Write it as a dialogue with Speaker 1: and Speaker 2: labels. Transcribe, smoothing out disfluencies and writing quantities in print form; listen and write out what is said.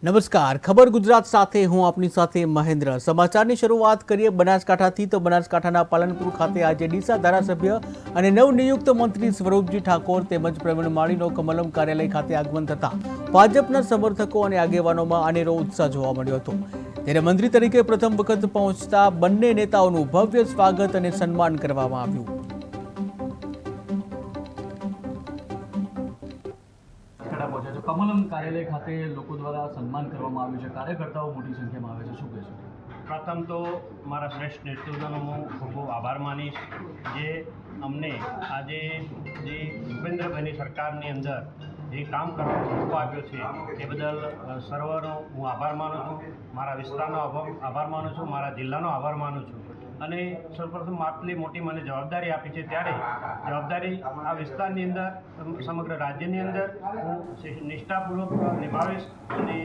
Speaker 1: નમસ્કાર, ખબર ગુજરાત સાથે હું આપની સાથે મહેન્દ્ર। સમાચારની શરૂઆત કરીએ બનાસકાંઠાથી। તો બનાસકાંઠાના પાલનપુર ખાતે આજે ડીસા ધારાસભ્ય અને નવનિયુક્ત મંત્રી સ્વરૂપજી ઠાકોર તેમજ પ્રવીણ માળીનો કમલમ કાર્યાલય ખાતે આગમન થતા ભાજપના સમર્થકો અને આગેવાનોમાં અનેરો ઉત્સાહ જોવા મળ્યો હતો। ત્યારે મંત્રી તરીકે પ્રથમ વખત પહોંચતા બંને નેતાઓનું ભવ્ય સ્વાગત અને સન્માન કરવામાં આવ્યું।
Speaker 2: કમલમ કાર્યાલય ખાતે લોકો દ્વારા સન્માન કરવામાં આવ્યું છે, કાર્યકર્તાઓ મોટી સંખ્યામાં આવે છે, શું કહેશો?
Speaker 3: પ્રથમ તો મારા શ્રેષ્ઠ નેતૃત્વનો હું ખૂબ ખૂબ આભાર માનીશ, જે અમને આજે જે ભૂપેન્દ્રભાઈની સરકારની અંદર જે કામ કરવાનો મોકો આપ્યો છે એ બદલ સર્વનો હું આભાર માનું છું, મારા વિસ્તારનો આભાર માનું છું, મારા જિલ્લાનો આભાર માનું છું। અને સૌપ્રથમ આટલી મોટી મને જવાબદારી આપી છે, ત્યારે જવાબદારી આ વિસ્તારની અંદર સમગ્ર રાજ્યની અંદર હું નિષ્ઠાપૂર્વક નિભાવીશ અને